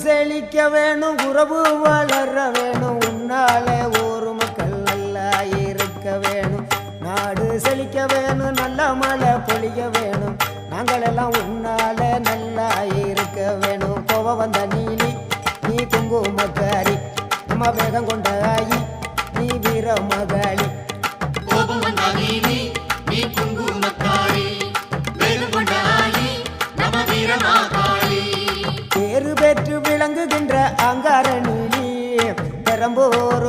செழிக்க வேணும், உறவு வளர வேணும், உன்னாலே ஒரு மக்கள் நல்லா இருக்க வேணும். நாடு செழிக்க வேணும், நல்ல மழை பொழிய வேணும், நாங்கள் எல்லாம் உன்னால நல்லா இருக்க வேணும். கோவ வந்த நீலி நீ குங்குமக்காரி, நம்ம வேகம் கொண்ட ஆயி நீ வீர மகாளி. கோபம் வந்த நீலி நீ குங்குமக்காரி, வேகம் கொண்ட ஆயி நம்ம வீர மகாளி. பேரு பெற்று விளங்குகின்ற அங்கார நீலி, பெரம்பூர்